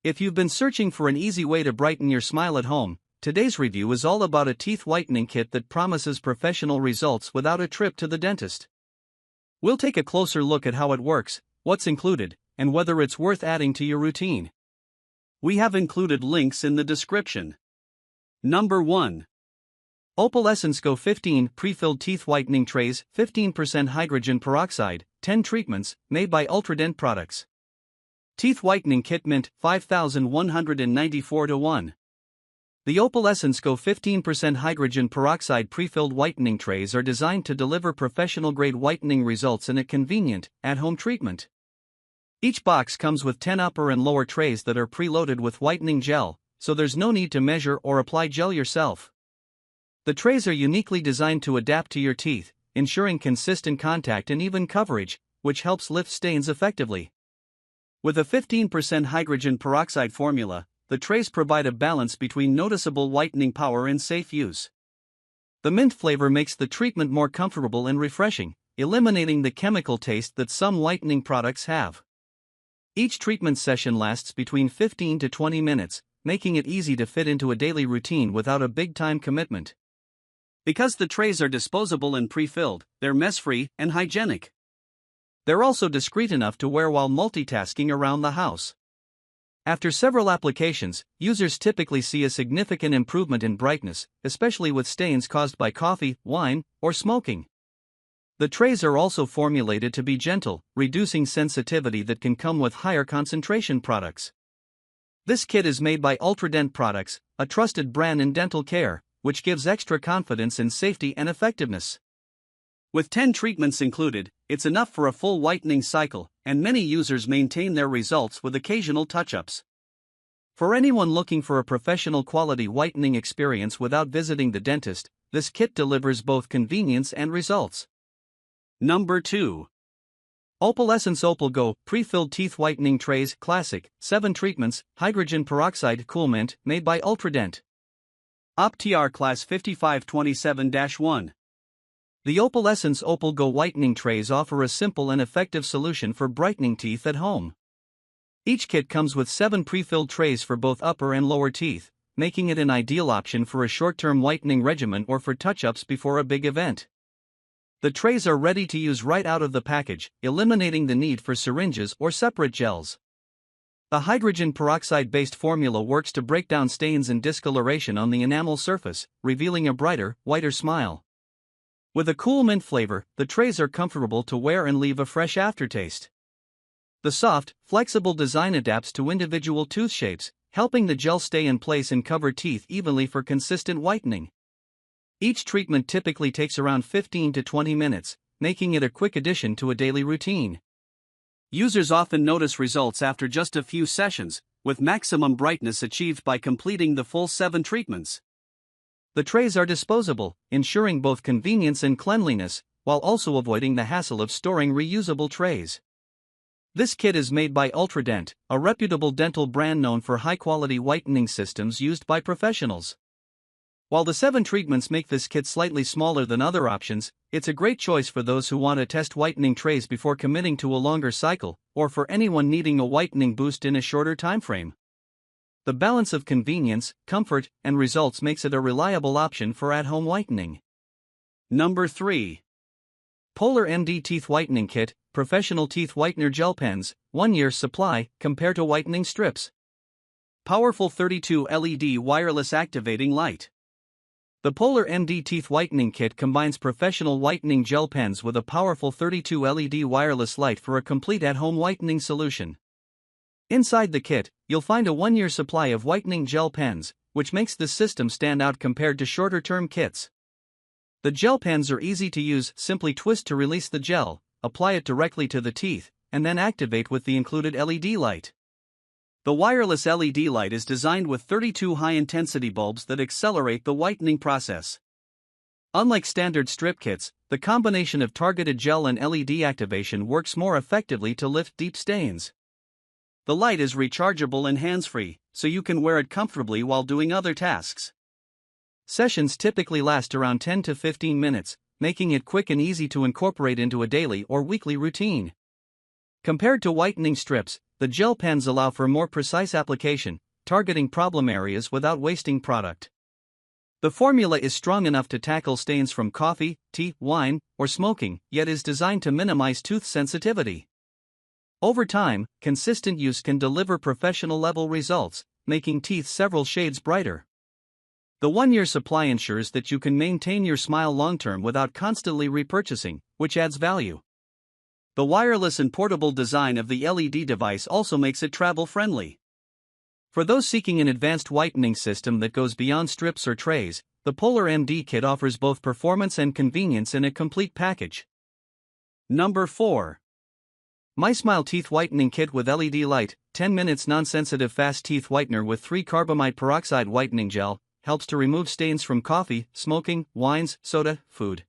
If you've been searching for an easy way to brighten your smile at home, today's review is all about a teeth whitening kit that promises professional results without a trip to the dentist. We'll take a closer look at how it works, what's included, and whether it's worth adding to your routine. We have included links in the description. Number 1. Opalescence Go 15 Pre-Filled Teeth Whitening Trays, 15% Hydrogen Peroxide, 10 treatments, made by Ultradent Products. Teeth Whitening Kit Mint, 5,194-1. The Opalescence Go 15% Hydrogen Peroxide Pre-Filled Whitening Trays are designed to deliver professional-grade whitening results in a convenient, at-home treatment. Each box comes with 10 upper and lower trays that are preloaded with whitening gel, so there's no need to measure or apply gel yourself. The trays are uniquely designed to adapt to your teeth, ensuring consistent contact and even coverage, which helps lift stains effectively. With a 15% hydrogen peroxide formula, the trays provide a balance between noticeable whitening power and safe use. The mint flavor makes the treatment more comfortable and refreshing, eliminating the chemical taste that some whitening products have. Each treatment session lasts between 15 to 20 minutes, making it easy to fit into a daily routine without a big-time commitment. Because the trays are disposable and pre-filled, they're mess-free and hygienic. They're also discreet enough to wear while multitasking around the house. After several applications, users typically see a significant improvement in brightness, especially with stains caused by coffee, wine, or smoking. The trays are also formulated to be gentle, reducing sensitivity that can come with higher concentration products. This kit is made by Ultradent Products, a trusted brand in dental care, which gives extra confidence in safety and effectiveness. With 10 treatments included, it's enough for a full whitening cycle, and many users maintain their results with occasional touch-ups. For anyone looking for a professional quality whitening experience without visiting the dentist, this kit delivers both convenience and results. Number 2. Opalescence Opal Go Pre-Filled Teeth Whitening Trays Classic, 7 treatments, Hydrogen Peroxide Cool Mint, made by Ultradent. OpTR Class 5527-1. The Opalescence Opal Go Whitening Trays offer a simple and effective solution for brightening teeth at home. Each kit comes with 7 pre-filled trays for both upper and lower teeth, making it an ideal option for a short-term whitening regimen or for touch-ups before a big event. The trays are ready to use right out of the package, eliminating the need for syringes or separate gels. The hydrogen peroxide-based formula works to break down stains and discoloration on the enamel surface, revealing a brighter, whiter smile. With a cool mint flavor, the trays are comfortable to wear and leave a fresh aftertaste. The soft, flexible design adapts to individual tooth shapes, helping the gel stay in place and cover teeth evenly for consistent whitening. Each treatment typically takes around 15 to 20 minutes, making it a quick addition to a daily routine. Users often notice results after just a few sessions, with maximum brightness achieved by completing the full 7 treatments. The trays are disposable, ensuring both convenience and cleanliness, while also avoiding the hassle of storing reusable trays. This kit is made by Ultradent, a reputable dental brand known for high-quality whitening systems used by professionals. While the 7 treatments make this kit slightly smaller than other options, it's a great choice for those who want to test whitening trays before committing to a longer cycle, or for anyone needing a whitening boost in a shorter timeframe. The balance of convenience, comfort, and results makes it a reliable option for at-home whitening. Number 3. Polar MD Teeth Whitening Kit, Professional Teeth Whitener Gel Pens, 1 year supply, compare to whitening strips. Powerful 32 LED wireless activating light. The Polar MD Teeth Whitening Kit combines professional whitening gel pens with a powerful 32 LED wireless light for a complete at-home whitening solution. Inside the kit, you'll find a 1 year supply of whitening gel pens, which makes this system stand out compared to shorter-term kits. The gel pens are easy to use. Simply twist to release the gel, apply it directly to the teeth, and then activate with the included LED light. The wireless LED light is designed with 32 high-intensity bulbs that accelerate the whitening process. Unlike standard strip kits, the combination of targeted gel and LED activation works more effectively to lift deep stains. The light is rechargeable and hands-free, so you can wear it comfortably while doing other tasks. Sessions typically last around 10 to 15 minutes, making it quick and easy to incorporate into a daily or weekly routine. Compared to whitening strips, the gel pens allow for more precise application, targeting problem areas without wasting product. The formula is strong enough to tackle stains from coffee, tea, wine, or smoking, yet is designed to minimize tooth sensitivity. Over time, consistent use can deliver professional-level results, making teeth several shades brighter. The 1-year supply ensures that you can maintain your smile long-term without constantly repurchasing, which adds value. The wireless and portable design of the LED device also makes it travel-friendly. For those seeking an advanced whitening system that goes beyond strips or trays, the Polar MD kit offers both performance and convenience in a complete package. Number 4. MySmile Teeth Whitening Kit with LED light, 10 minutes non-sensitive fast teeth whitener with 3 carbamide peroxide whitening gel, helps to remove stains from coffee, smoking, wines, soda, food.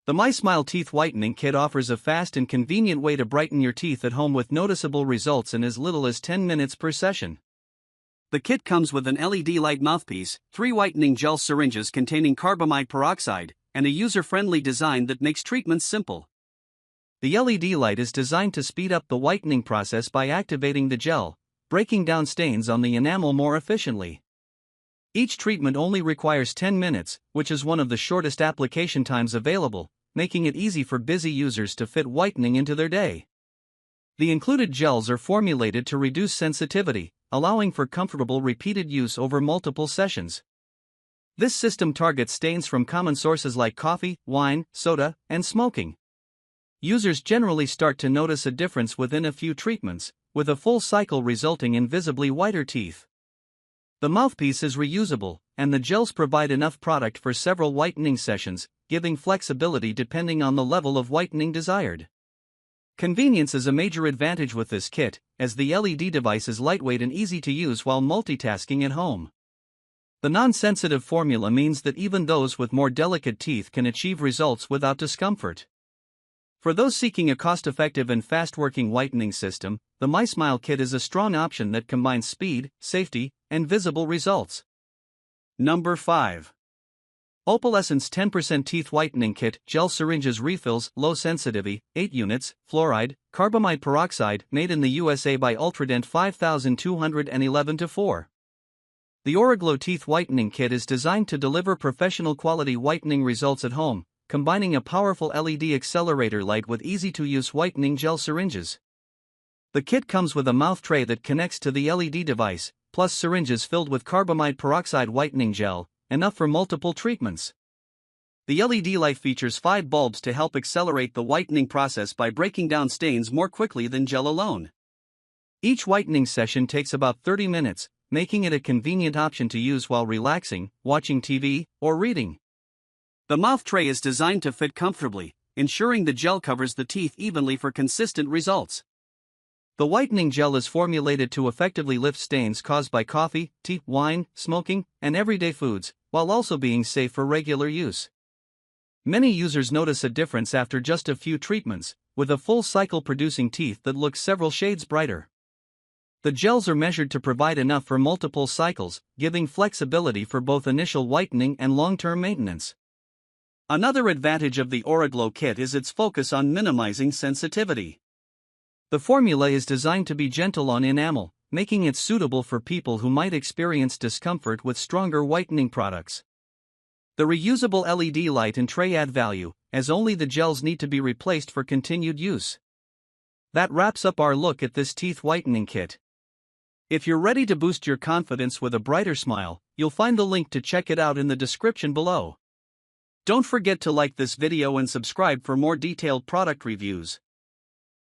The MySmile Teeth Whitening Kit offers a fast and convenient way to brighten your teeth at home with noticeable results in as little as 10 minutes per session. The kit comes with an LED light mouthpiece, 3 whitening gel syringes containing carbamide peroxide, and a user-friendly design that makes treatments simple. The LED light is designed to speed up the whitening process by activating the gel, breaking down stains on the enamel more efficiently. Each treatment only requires 10 minutes, which is one of the shortest application times available, making it easy for busy users to fit whitening into their day. The included gels are formulated to reduce sensitivity, allowing for comfortable repeated use over multiple sessions. This system targets stains from common sources like coffee, wine, soda, and smoking. Users generally start to notice a difference within a few treatments, with a full cycle resulting in visibly whiter teeth. The mouthpiece is reusable, and the gels provide enough product for several whitening sessions, giving flexibility depending on the level of whitening desired. Convenience is a major advantage with this kit, as the LED device is lightweight and easy to use while multitasking at home. The non-sensitive formula means that even those with more delicate teeth can achieve results without discomfort. For those seeking a cost-effective and fast-working whitening system, the MySmile kit is a strong option that combines speed, safety, and visible results. Number 5. Opalescence 10% Teeth Whitening Kit, Gel Syringes Refills, Low Sensitivity, 8 units, Fluoride, Carbamide Peroxide, made in the USA by Ultradent 5211-4. The Oraglow Teeth Whitening Kit is designed to deliver professional-quality whitening results at home, combining a powerful LED accelerator light with easy-to-use whitening gel syringes. The kit comes with a mouth tray that connects to the LED device, plus syringes filled with carbamide peroxide whitening gel, enough for multiple treatments. The LED light features 5 bulbs to help accelerate the whitening process by breaking down stains more quickly than gel alone. Each whitening session takes about 30 minutes, making it a convenient option to use while relaxing, watching TV, or reading. The mouth tray is designed to fit comfortably, ensuring the gel covers the teeth evenly for consistent results. The whitening gel is formulated to effectively lift stains caused by coffee, tea, wine, smoking, and everyday foods, while also being safe for regular use. Many users notice a difference after just a few treatments, with a full cycle producing teeth that look several shades brighter. The gels are measured to provide enough for multiple cycles, giving flexibility for both initial whitening and long-term maintenance. Another advantage of the Oraglow kit is its focus on minimizing sensitivity. The formula is designed to be gentle on enamel, making it suitable for people who might experience discomfort with stronger whitening products. The reusable LED light and tray add value, as only the gels need to be replaced for continued use. That wraps up our look at this teeth whitening kit. If you're ready to boost your confidence with a brighter smile, you'll find the link to check it out in the description below. Don't forget to like this video and subscribe for more detailed product reviews.